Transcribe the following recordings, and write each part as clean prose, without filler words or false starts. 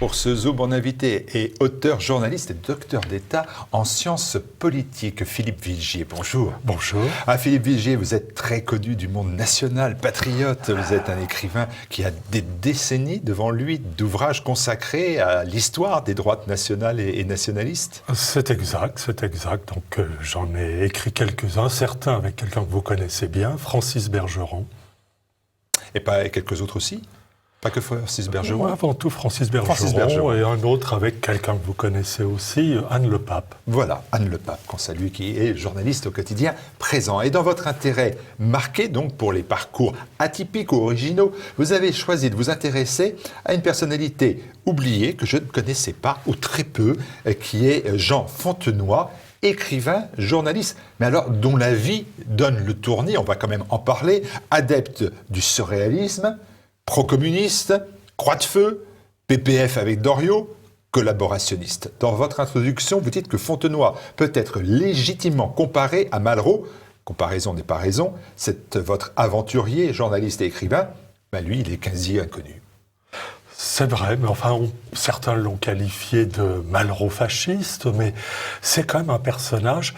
Pour ce Zoom, mon invité est auteur, journaliste et docteur d'État en sciences politiques, Philippe Vigier. Bonjour. Bonjour. Philippe Vigier, vous êtes très connu du monde national, patriote. Vous êtes un écrivain qui a des décennies devant lui d'ouvrages consacrés à l'histoire des droites nationales et nationalistes. C'est exact. Donc j'en ai écrit quelques-uns, certains avec quelqu'un que vous connaissez bien, Francis Bergeron. Et pas quelques autres aussi? Pas que Francis Bergeron? Avant tout Francis Bergeron, et un autre avec quelqu'un que vous connaissez aussi, Anne Le Pape. Voilà, Anne Le Pape, qu'on salue, qui est journaliste au quotidien présent. Et dans votre intérêt marqué donc pour les parcours atypiques ou originaux, vous avez choisi de vous intéresser à une personnalité oubliée que je ne connaissais pas, ou très peu, qui est Jean Fontenoy, écrivain, journaliste, mais alors dont la vie donne le tournis, on va quand même en parler, adepte du surréalisme, pro-communiste, croix de feu, PPF avec Doriot, collaborationniste. Dans votre introduction, vous dites que Fontenoy peut être légitimement comparé à Malraux. Comparaison n'est pas raison. C'est votre aventurier, journaliste et écrivain. Lui, il est quasi inconnu. C'est vrai, mais enfin, certains l'ont qualifié de Malraux fasciste, mais c'est quand même un personnage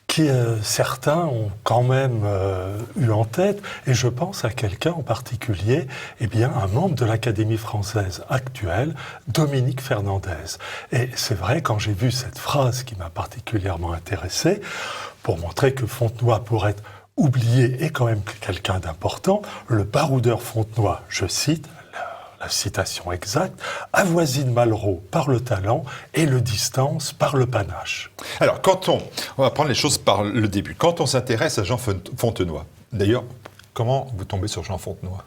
qui certains ont quand même eu en tête, et je pense à quelqu'un en particulier, un membre de l'Académie française actuelle, Dominique Fernandez. Et c'est vrai, quand j'ai vu cette phrase qui m'a particulièrement intéressé, pour montrer que Fontenoy pourrait être oublié et quand même quelqu'un d'important, le baroudeur Fontenoy, je cite, la citation exacte, avoisine Malraux par le talent et le distance par le panache. Alors, on va prendre les choses par le début. Quand on s'intéresse à Jean Fontenoy, d'ailleurs, comment vous tombez sur Jean Fontenoy?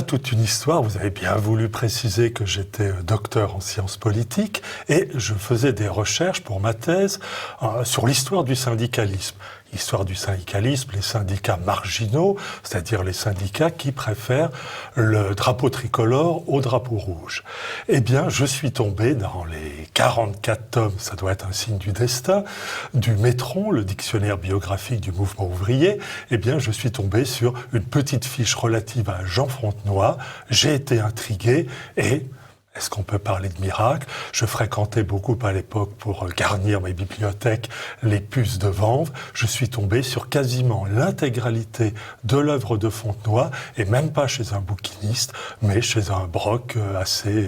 Toute une histoire. Vous avez bien voulu préciser que j'étais docteur en sciences politiques et je faisais des recherches pour ma thèse sur l'histoire du syndicalisme. Histoire du syndicalisme, les syndicats marginaux, c'est-à-dire les syndicats qui préfèrent le drapeau tricolore au drapeau rouge. Je suis tombé dans les 44 tomes, ça doit être un signe du destin, du Métron, le dictionnaire biographique du mouvement ouvrier. Je suis tombé sur une petite fiche relative à Jean Fontenoy. J'ai été intrigué et... Est-ce qu'on peut parler de miracle? Je fréquentais beaucoup à l'époque pour garnir mes bibliothèques les puces de Vanves. Je suis tombé sur quasiment l'intégralité de l'œuvre de Fontenoy, et même pas chez un bouquiniste, mais chez un broc assez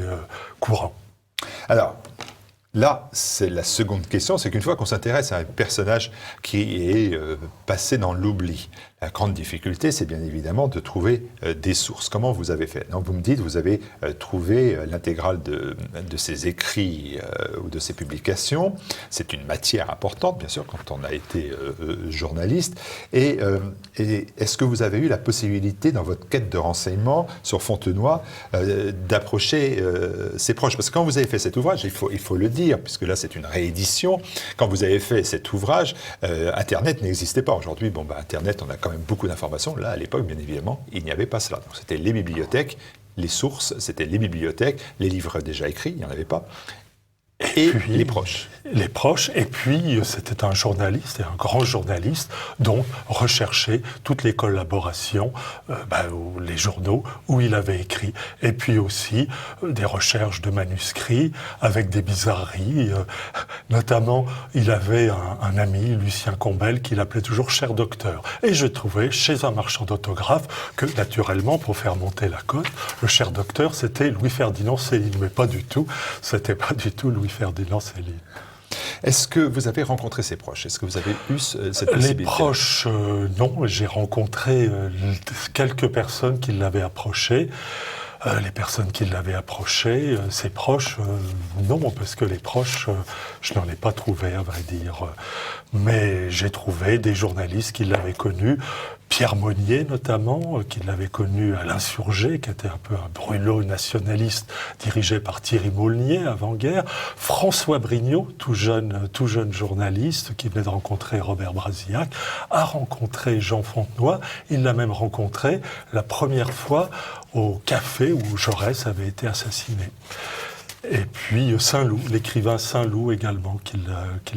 courant. Alors, là, c'est la seconde question, c'est qu'une fois qu'on s'intéresse à un personnage qui est passé dans l'oubli, la grande difficulté, c'est bien évidemment de trouver des sources. Comment vous avez fait? Donc, vous me dites, vous avez trouvé l'intégrale de ses écrits ou de ses publications. C'est une matière importante, bien sûr, quand on a été journaliste. Et est-ce que vous avez eu la possibilité, dans votre quête de renseignements sur Fontenoy, d'approcher ses proches? Parce que quand vous avez fait cet ouvrage, il faut le dire, puisque là, c'est une réédition. Quand vous avez fait cet ouvrage, Internet n'existait pas. Aujourd'hui, Internet, on a quand même beaucoup d'informations. Là, à l'époque, bien évidemment, il n'y avait pas cela. Donc, c'était les bibliothèques, les sources, c'était les bibliothèques, les livres déjà écrits, il n'y en avait pas. Et puis, les proches. Les proches, et puis c'était un journaliste, et un grand journaliste, donc rechercher toutes les collaborations, les journaux où il avait écrit, et puis aussi des recherches de manuscrits avec des bizarreries. Notamment, il avait un ami, Lucien Combel, qu'il appelait toujours cher docteur. Et je trouvais chez un marchand d'autographes que, naturellement, pour faire monter la cote, le cher docteur, c'était Louis-Ferdinand Céline, mais pas du tout, c'était pas du tout Louis-Ferdinand Céline. Est-ce que vous avez rencontré ses proches? Est-ce que vous avez eu cette possibilité? Les proches, non. J'ai rencontré quelques personnes qui l'avaient approché. Les personnes qui l'avaient approché, ses proches, non, parce que les proches, je n'en ai pas trouvé, à vrai dire. Mais j'ai trouvé des journalistes qui l'avaient connu, Pierre Monnier notamment, qui l'avait connu à l'Insurgé, qui était un peu un brûlot nationaliste dirigé par Thierry Maulnier avant-guerre, François Brignot, tout jeune journaliste qui venait de rencontrer Robert Brasillac, a rencontré Jean Fontenoy. Il l'a même rencontré la première fois au café où Jaurès avait été assassiné. Et puis Saint-Loup, l'écrivain Saint-Loup également, qu'il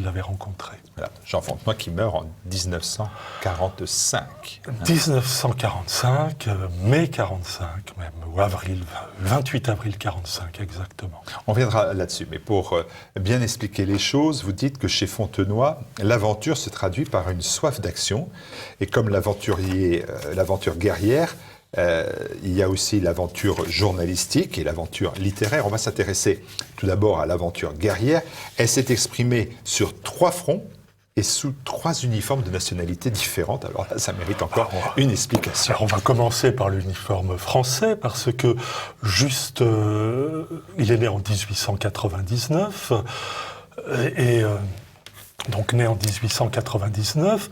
l'avait rencontré. Voilà, Jean Fontenoy qui meurt en 1945. 1945, mai 45 même, ou 28 avril 45 exactement. On reviendra là-dessus, mais pour bien expliquer les choses, vous dites que chez Fontenoy, l'aventure se traduit par une soif d'action, et comme l'aventure guerrière, il y a aussi l'aventure journalistique et l'aventure littéraire. On va s'intéresser tout d'abord à l'aventure guerrière. Elle s'est exprimée sur 3 fronts et sous 3 uniformes de nationalités différentes. Alors là, ça mérite encore une explication. Alors on va commencer par l'uniforme français, parce que il est né en 1899, donc né en 1899,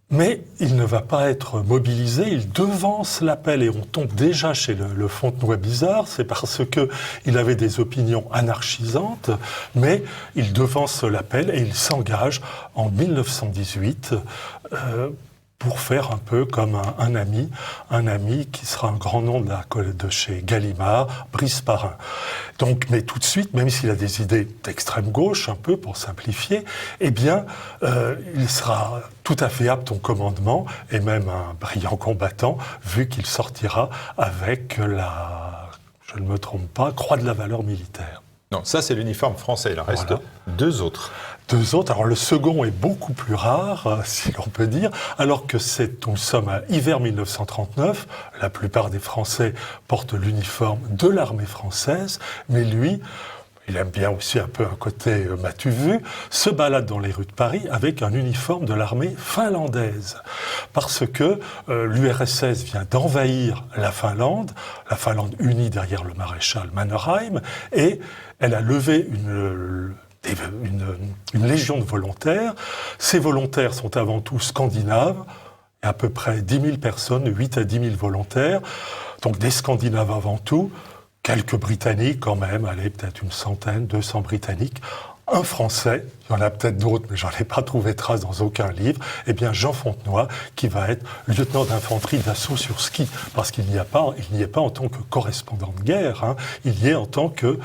mais il ne va pas être mobilisé, il devance l'appel, et on tombe déjà chez le Fontenoy bizarre, c'est parce qu'il avait des opinions anarchisantes, mais il devance l'appel et il s'engage en 1918 pour faire un peu comme un ami qui sera un grand nom de chez Gallimard, Brice Parrain. Donc, mais tout de suite, même s'il a des idées d'extrême gauche, un peu pour simplifier, eh bien, il sera tout à fait apte au commandement, et même un brillant combattant, vu qu'il sortira avec je ne me trompe pas, Croix de la valeur militaire. Non, ça c'est l'uniforme français, il en reste 2 autres. 2 autres, alors le second est beaucoup plus rare, si l'on peut dire, alors que nous sommes à hiver 1939, la plupart des Français portent l'uniforme de l'armée française, mais lui, il aime bien aussi un peu un côté m'as-tu vu, se balade dans les rues de Paris avec un uniforme de l'armée finlandaise. Parce que l'URSS vient d'envahir la Finlande unie derrière le maréchal Mannerheim, et elle a levé une légion de volontaires. Ces volontaires sont avant tout scandinaves, et à peu près 10 000 personnes, 8 à 10 000 volontaires, donc des Scandinaves avant tout, quelques Britanniques quand même, allez, peut-être une centaine, 200 Britanniques, un Français, il y en a peut-être d'autres, mais j'en ai pas trouvé trace dans aucun livre, eh bien Jean Fontenoy, qui va être lieutenant d'infanterie d'assaut sur ski, parce qu'il n'y est pas en tant que correspondant de guerre, hein, il y est en tant que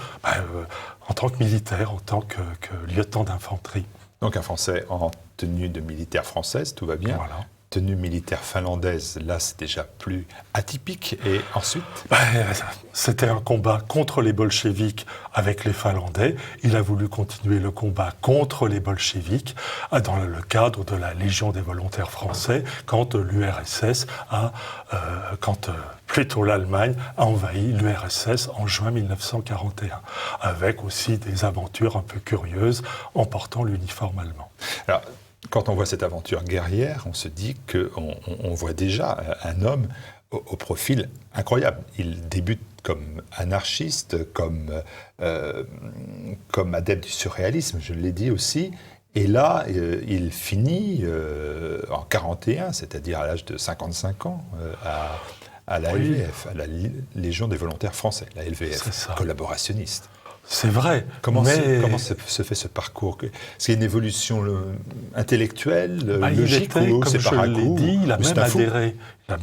militaire, en tant que lieutenant d'infanterie. Donc un Français en tenue de militaire française, tout va bien. Voilà. Tenue militaire finlandaise, là c'est déjà plus atypique. Et ensuite c'était un combat contre les bolcheviks avec les Finlandais. Il a voulu continuer le combat contre les bolcheviks dans le cadre de la Légion des volontaires français, quand l'Allemagne a envahi l'URSS en juin 1941, avec aussi des aventures un peu curieuses en portant l'uniforme allemand. Alors, quand on voit cette aventure guerrière, on se dit qu'on voit déjà un homme au profil incroyable. Il débute comme anarchiste, comme adepte du surréalisme, je l'ai dit aussi. Et là, il finit en 41, c'est-à-dire à l'âge de 55 ans, à la LVF, à la Légion des volontaires français, la LVF, collaborationniste. C'est vrai. Comment se fait ce parcours? C'est une évolution intellectuelle, logique, ou c'est par un coup? Il a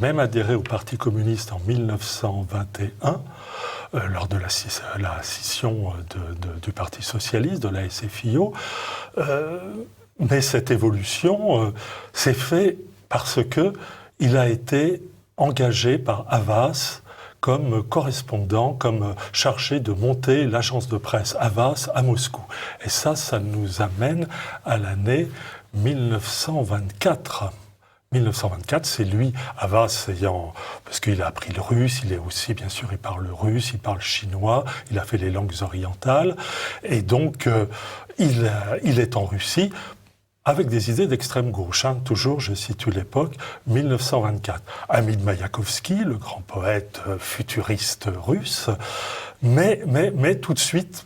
même adhéré au Parti communiste en 1921, lors de la scission du Parti socialiste, de la SFIO. Mais cette évolution s'est faite parce qu'il a été engagé par Havas comme correspondant, comme chargé de monter l'agence de presse Havas à Moscou. Et ça nous amène à l'année 1924. 1924, c'est lui, Havas, parce qu'il a appris le russe, il parle le russe, il parle chinois, il a fait les langues orientales, et donc il est en Russie, avec des idées d'extrême gauche. Toujours, je situe l'époque, 1924. Ami de Maïakovski, le grand poète futuriste russe, mais tout de suite,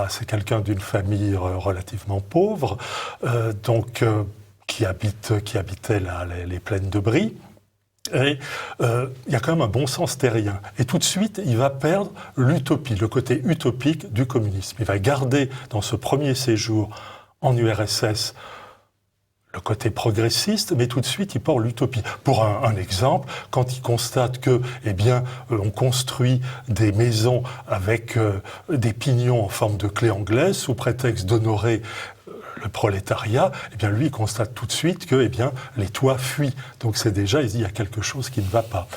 c'est quelqu'un d'une famille relativement pauvre, qui habitait les plaines de Brie. Et il y a quand même un bon sens terrien. Et tout de suite, il va perdre l'utopie, le côté utopique du communisme. Il va garder dans ce premier séjour en URSS le côté progressiste, mais tout de suite, il porte l'utopie. Pour un exemple, quand il constate que, eh bien, on construit des maisons avec des pignons en forme de clé anglaise, sous prétexte d'honorer le prolétariat, eh bien, lui, il constate tout de suite que, eh bien, les toits fuient. Donc, c'est déjà, il dit, il y a quelque chose qui ne va pas.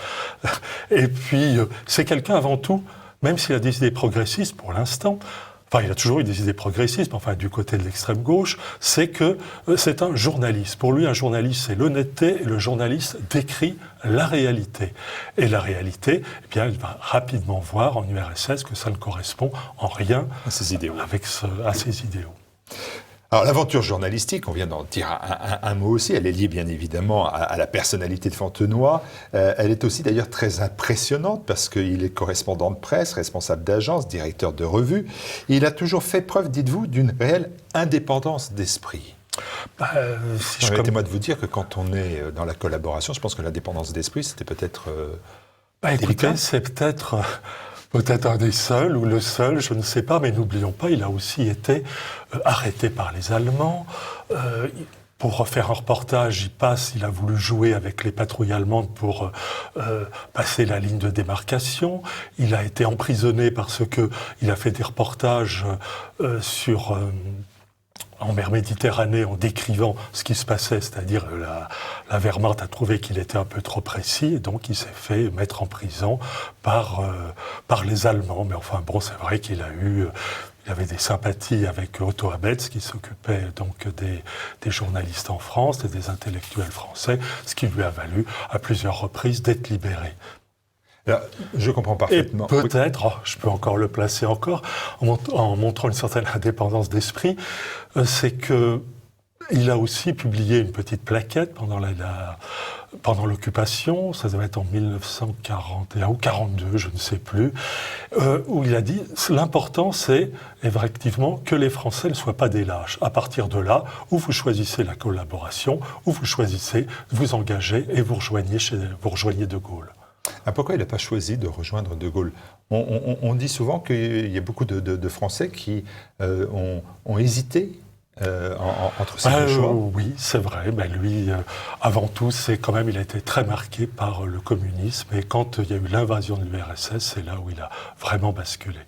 Et puis, c'est quelqu'un, avant tout, même s'il a des idées progressistes, pour l'instant, enfin, il a toujours eu des idées progressistes, mais enfin, du côté de l'extrême gauche, c'est que c'est un journaliste. Pour lui, un journaliste, c'est l'honnêteté, et le journaliste décrit la réalité. Et la réalité, eh bien, il va rapidement voir en URSS que ça ne correspond en rien à ses idéaux. À ses idéaux. Alors l'aventure journalistique, on vient d'en dire un mot aussi, elle est liée bien évidemment à la personnalité de Fontenoy. Elle est aussi d'ailleurs très impressionnante parce qu'il est correspondant de presse, responsable d'agence, directeur de revue. Il a toujours fait preuve, dites-vous, d'une réelle indépendance d'esprit. Permettez-moi de vous dire que quand on est dans la collaboration, je pense que l'indépendance d'esprit, c'était peut-être... écoutez, c'est peut-être un des seuls, ou le seul, je ne sais pas, mais n'oublions pas, il a aussi été arrêté par les Allemands. Pour faire un reportage, il a voulu jouer avec les patrouilles allemandes pour passer la ligne de démarcation. Il a été emprisonné parce qu'il a fait des reportages en mer Méditerranée, en décrivant ce qui se passait, c'est-à-dire la Wehrmacht a trouvé qu'il était un peu trop précis, et donc il s'est fait mettre en prison par les Allemands. Mais enfin bon, c'est vrai qu'il avait des sympathies avec Otto Abetz, qui s'occupait donc des journalistes en France et des intellectuels français, ce qui lui a valu à plusieurs reprises d'être libéré. Alors, je comprends parfaitement. Et peut-être, je peux encore le placer encore, en montrant une certaine indépendance d'esprit, c'est que il a aussi publié une petite plaquette pendant l'occupation, ça devait être en 1941 ou 42, je ne sais plus, où il a dit l'important c'est effectivement que les Français ne soient pas des lâches. À partir de là, où vous choisissez la collaboration, où vous choisissez de vous engager et vous rejoignez De Gaulle. Pourquoi il n'a pas choisi de rejoindre De Gaulle ? On dit souvent qu'il y a beaucoup de Français qui ont hésité entre ces deux choix. Oui, c'est vrai. Ben lui, avant tout, il a été très marqué par le communisme. Et quand il y a eu l'invasion de l'URSS, c'est là où il a vraiment basculé.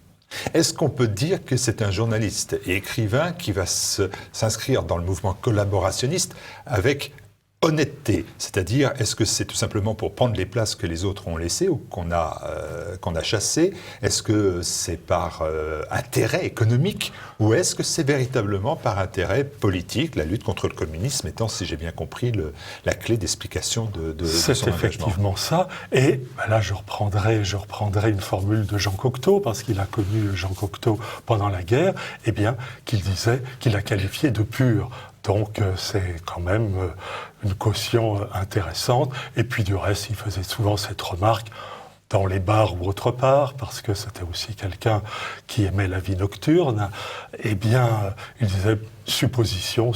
Est-ce qu'on peut dire que c'est un journaliste et écrivain qui va s'inscrire dans le mouvement collaborationniste avec honnêteté, c'est-à-dire, est-ce que c'est tout simplement pour prendre les places que les autres ont laissées ou qu'on a chassées? Est-ce que c'est par intérêt économique ou est-ce que c'est véritablement par intérêt politique, la lutte contre le communisme étant, si j'ai bien compris, la clé d'explication de son engagement? C'est effectivement ça. Et là, je reprendrai une formule de Jean Cocteau, parce qu'il a connu Jean Cocteau pendant la guerre, eh bien, qu'il a qualifié de pur. Donc c'est quand même une caution intéressante. Et puis du reste, il faisait souvent cette remarque dans les bars ou autre part, parce que c'était aussi quelqu'un qui aimait la vie nocturne. Eh bien, il disait supposition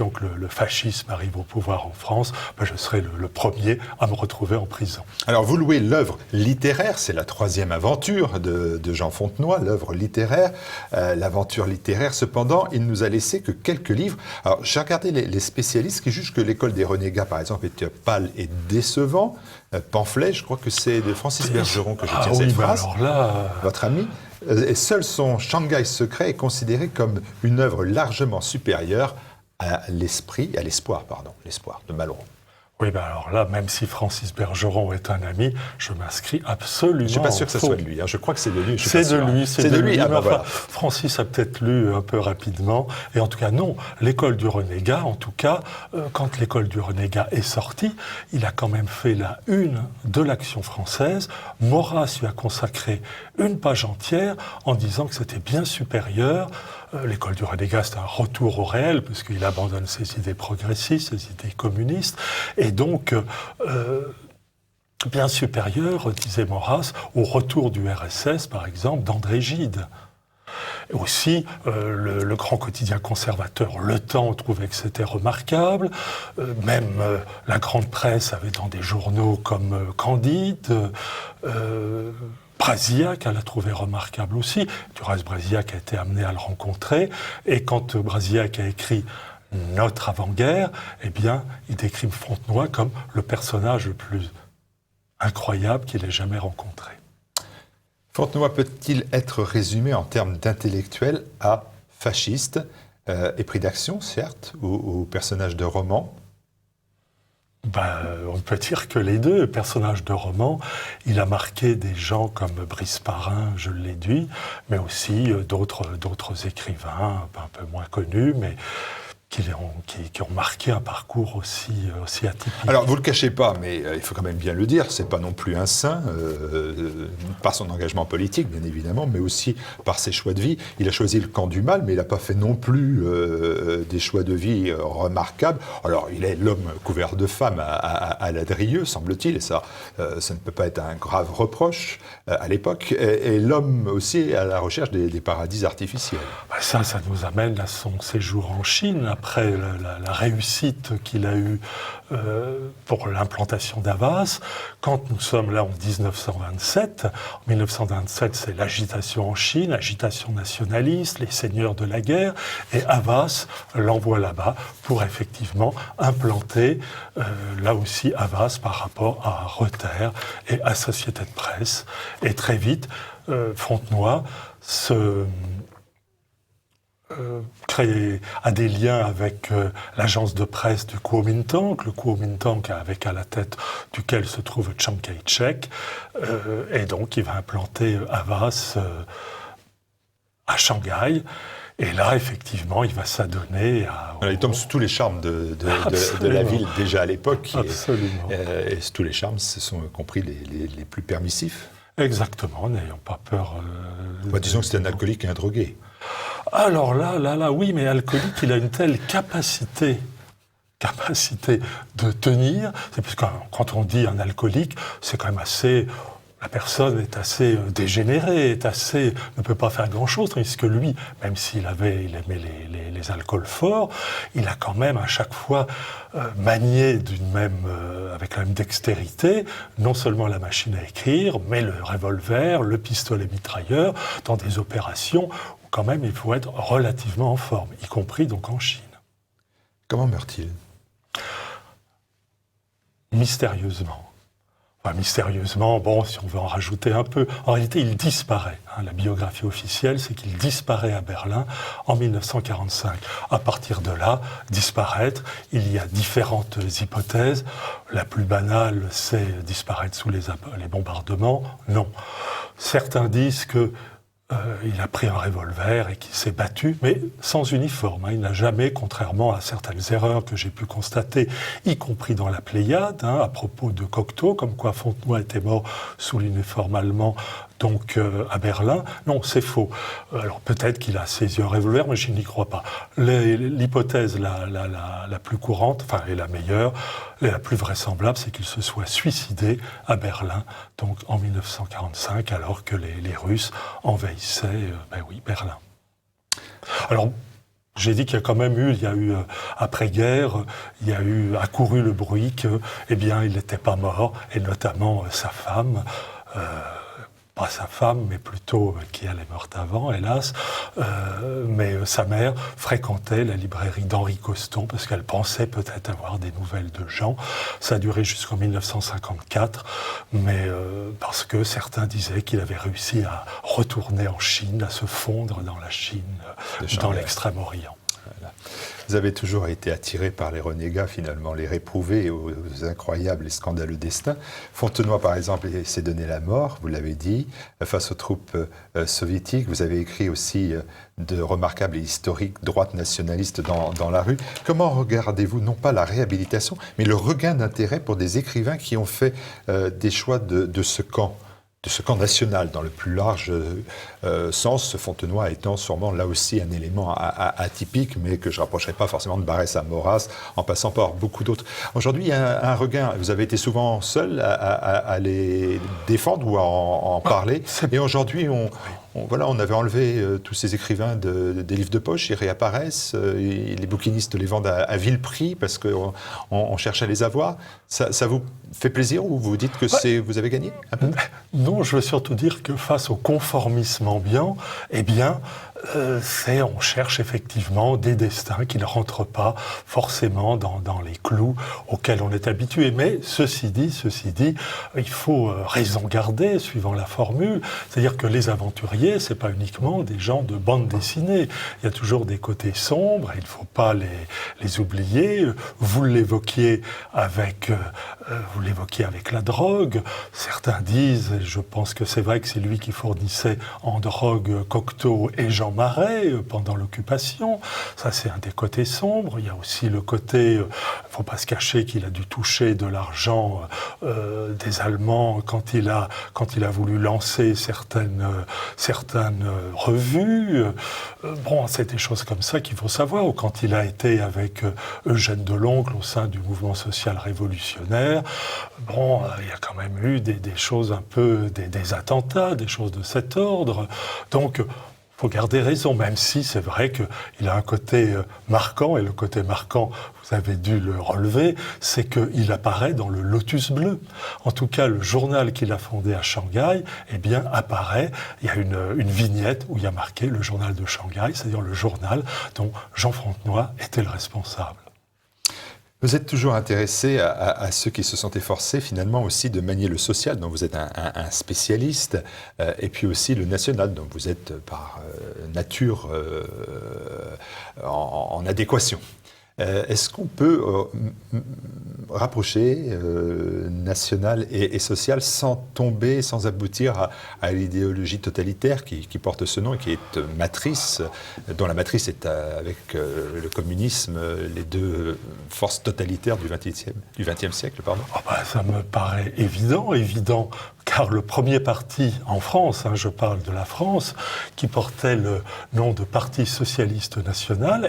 que le fascisme arrive au pouvoir en France, ben je serai le premier à me retrouver en prison. Alors vous louez l'œuvre littéraire, c'est la troisième aventure de Jean Fontenoy, l'œuvre littéraire. L'aventure littéraire, cependant, il nous a laissé que quelques livres. Alors j'ai regardé les spécialistes qui jugent que l'école des renégats, par exemple, est pâle et décevant. Pamphlet, je crois que c'est de Francis Bergeron que je tiens cette phrase, alors là, votre ami. Et seul son Shanghai secret est considéré comme une œuvre largement supérieure à l'espoir de Malraux. Oui, ben alors là, même si Francis Bergeron est un ami, je m'inscris absolument. Je ne suis pas sûr que ce soit de lui, je crois que c'est de lui. C'est de lui. Ah ben voilà. Francis a peut-être lu un peu rapidement, et en tout cas non, l'école du renégat, en tout cas, quand l'école du renégat est sortie, il a quand même fait la une de l'Action française. Maurras lui a consacré une page entière en disant que c'était bien supérieur. L'école du renégat, c'est un retour au réel, puisqu'il abandonne ses idées progressistes, ses idées communistes, et donc bien supérieur, disait Maurras, au retour du RSS, par exemple, d'André Gide. Et aussi, le grand quotidien conservateur, Le Temps, trouvait que c'était remarquable. Même la grande presse avait dans des journaux comme Candide, Brasillac, elle l'a trouvé remarquable aussi. Du reste, Brasillac a été amené à le rencontrer. Et quand Brasillac a écrit notre avant-guerre, eh bien, il décrit Fontenoy comme le personnage le plus incroyable qu'il ait jamais rencontré. Fontenoy peut-il être résumé en termes d'intellectuel à fasciste, épris d'action, certes, ou personnage de roman? On peut dire que les deux. Personnage de roman, il a marqué des gens comme Brice Parrain, je l'ai dit, mais aussi d'autres écrivains un peu moins connus, mais qui ont marqué un parcours aussi atypique. Alors, vous ne le cachez pas, mais il faut quand même bien le dire, c'est pas non plus un saint, par son engagement politique, bien évidemment, mais aussi par ses choix de vie. Il a choisi le camp du mal, mais il n'a pas fait non plus des choix de vie remarquables. Alors, il est l'homme couvert de femmes à Ladrieux, semble-t-il, et ça ne peut pas être un grave reproche à l'époque, et l'homme aussi à la recherche des paradis artificiels. Ça nous amène à son séjour en Chine, après la réussite qu'il a eue pour l'implantation d'Havas. Quand nous sommes là en 1927, c'est l'agitation en Chine, l'agitation nationaliste, les seigneurs de la guerre, et Havas l'envoie là-bas pour effectivement implanter là aussi Havas par rapport à Reuters et à Société de Presse. Et très vite, Fontenoy a des liens avec l'agence de presse du Kuomintang, le Kuomintang avec à la tête duquel se trouve Chiang Kai-shek, et donc il va implanter Havas à Shanghai. Et là, effectivement, il va s'adonner à... Il tombe sous tous les charmes de la ville, déjà à l'époque. Absolument. Et tous les charmes, ce sont compris les plus permissifs. Exactement, n'ayons pas peur... disons que c'est un alcoolique et un drogué. Alors là, oui, mais alcoolique, il a une telle capacité de tenir. C'est parce que quand on dit un alcoolique, c'est quand même assez... La personne est assez dégénérée, ne peut pas faire grand-chose, tandis que lui, même s'il aimait les alcools forts, il a quand même à chaque fois manié avec la même dextérité, non seulement la machine à écrire, mais le revolver, le pistolet mitrailleur, dans des opérations où quand même il faut être relativement en forme, y compris donc en Chine. Comment meurt-il? Mystérieusement. Mystérieusement, si on veut en rajouter un peu, en réalité, il disparaît. La biographie officielle, c'est qu'il disparaît à Berlin en 1945. À partir de là, disparaître, il y a différentes hypothèses. La plus banale, c'est disparaître sous les bombardements. Non. Certains disent que il a pris un revolver et qu'il s'est battu, mais sans uniforme. Il n'a jamais, contrairement à certaines erreurs que j'ai pu constater, y compris dans la Pléiade, à propos de Cocteau, comme quoi Fontenoy était mort sous l'uniforme allemand, donc à Berlin. Non, c'est faux. Alors peut-être qu'il a saisi un revolver, mais je n'y crois pas. L'hypothèse la plus courante, et la meilleure, et la plus vraisemblable, c'est qu'il se soit suicidé à Berlin, donc en 1945, alors que les Russes envahissaient Berlin. Alors, j'ai dit qu'il y a quand même eu, après-guerre, accouru le bruit que, il n'était pas mort, et notamment sa femme, pas sa femme, mais plutôt qui elle est morte avant, hélas, mais sa mère fréquentait la librairie d'Henri Coston parce qu'elle pensait peut-être avoir des nouvelles de Jean. Ça a duré jusqu'en 1954, mais parce que certains disaient qu'il avait réussi à retourner en Chine, à se fondre dans la Chine, dans l'Extrême-Orient. Voilà. Vous avez toujours été attiré par les renégats, finalement, les réprouvés aux incroyables et scandaleux destins. Fontenoy, par exemple, s'est donné la mort, vous l'avez dit, face aux troupes soviétiques. Vous avez écrit aussi de remarquables et historiques droites nationalistes dans la rue. Comment regardez-vous, non pas la réhabilitation, mais le regain d'intérêt pour des écrivains qui ont fait des choix de ce camp national, dans le plus large sens, Fontenoy étant sûrement là aussi un élément atypique, mais que je ne rapprocherai pas forcément de Barrès à Maurras, en passant par beaucoup d'autres. Aujourd'hui, il y a un regain. Vous avez été souvent seul à les défendre ou à en parler. Et aujourd'hui, on avait enlevé tous ces écrivains des livres de poche, ils réapparaissent, les bouquinistes les vendent à vil prix parce qu'on cherche à les avoir. Ça vous fait plaisir ou vous dites que vous avez gagné un peu? Non, je veux surtout dire que face au conformisme ambiant, On cherche effectivement des destins qui ne rentrent pas forcément dans les clous auxquels on est habitué. Mais ceci dit, il faut raison garder, suivant la formule. C'est-à-dire que les aventuriers, c'est pas uniquement des gens de bande dessinée. Il y a toujours des côtés sombres, et il ne faut pas les oublier. Vous l'évoquiez avec la drogue. Certains disent, et je pense que c'est vrai que c'est lui qui fournissait en drogue Cocteau et Jean Marais pendant l'occupation. Ça, c'est un des côtés sombres. Il y a aussi le côté, il ne faut pas se cacher qu'il a dû toucher de l'argent des Allemands quand il a voulu lancer certaines revues. C'est des choses comme ça qu'il faut savoir. Ou quand il a été avec Eugène Deloncle au sein du mouvement social révolutionnaire, il y a quand même eu des choses un peu, des attentats, des choses de cet ordre. Donc, il faut garder raison, même si c'est vrai qu'il a un côté marquant, et le côté marquant, vous avez dû le relever, c'est qu'il apparaît dans le Lotus Bleu. En tout cas, le journal qu'il a fondé à Shanghai, apparaît, il y a une vignette où il y a marqué le journal de Shanghai, c'est-à-dire le journal dont Jean Fontenoy était le responsable. Vous êtes toujours intéressé à ceux qui se sentaient forcés finalement aussi de manier le social, dont vous êtes un spécialiste, et puis aussi le national, dont vous êtes par nature en adéquation. Est-ce qu'on peut rapprocher national et social sans tomber, sans aboutir à l'idéologie totalitaire qui porte ce nom et qui est matrice, dont la matrice est avec le communisme, les deux forces totalitaires du XXe siècle, pardon. Ça me paraît évident, car le premier parti en France, je parle de la France, qui portait le nom de Parti socialiste national,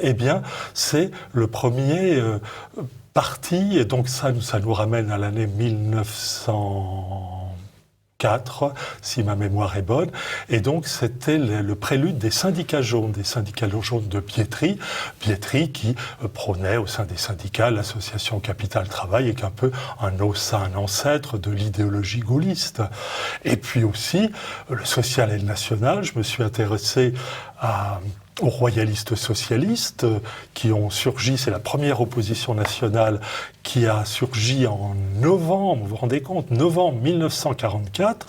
c'est le premier parti, et donc ça nous ramène à l'année 1904, si ma mémoire est bonne, et donc c'était le prélude des syndicats jaunes de Pietri qui prônait au sein des syndicats l'association Capital-Travail, et qu'un peu un ancêtre de l'idéologie gaulliste. Et puis aussi, le social et le national, je me suis intéressé aux royalistes socialistes qui ont surgi, c'est la première opposition nationale qui a surgi en novembre, vous vous rendez compte, novembre 1944,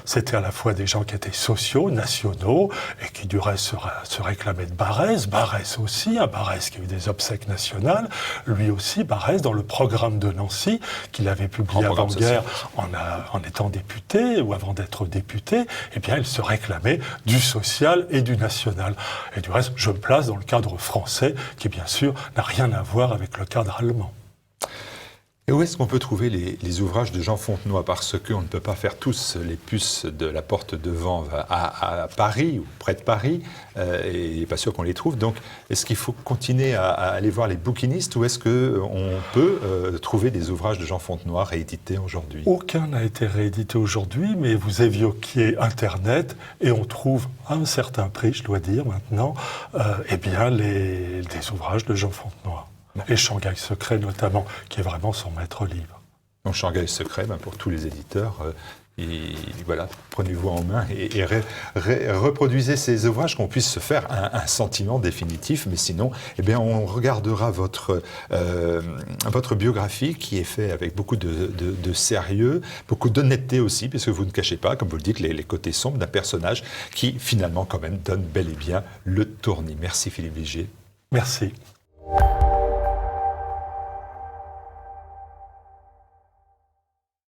c'était à la fois des gens qui étaient sociaux, nationaux, et qui du reste se réclamaient de Barrès aussi, Barrès qui a eu des obsèques nationales, lui aussi, Barrès, dans le programme de Nancy, qu'il avait publié avant-guerre en étant député, ou avant d'être député, il se réclamait du social et du national. Et du reste, je me place dans le cadre français, qui bien sûr n'a rien à voir avec le cadre allemand. Et où est-ce qu'on peut trouver les ouvrages de Jean Fontenoy? Parce qu'on ne peut pas faire tous les puces de la porte de Vanves à Paris ou près de Paris, et pas sûr qu'on les trouve. Donc, est-ce qu'il faut continuer à aller voir les bouquinistes, ou est-ce qu'on peut trouver des ouvrages de Jean Fontenoy réédités aujourd'hui? Aucun n'a été réédité aujourd'hui, mais vous évoquiez Internet, et on trouve à un certain prix, je dois dire maintenant, des ouvrages de Jean Fontenoy. Et Shanghai Secret notamment, qui est vraiment son maître livre. Donc Shanghai Secret, pour tous les éditeurs, prenez-vous en main et reproduisez ces ouvrages, qu'on puisse se faire un sentiment définitif. Mais sinon, on regardera votre biographie, qui est faite avec beaucoup de sérieux, beaucoup d'honnêteté aussi, puisque vous ne cachez pas, comme vous le dites, les côtés sombres d'un personnage qui finalement quand même donne bel et bien le tournis. Merci Philippe Vigier. Merci.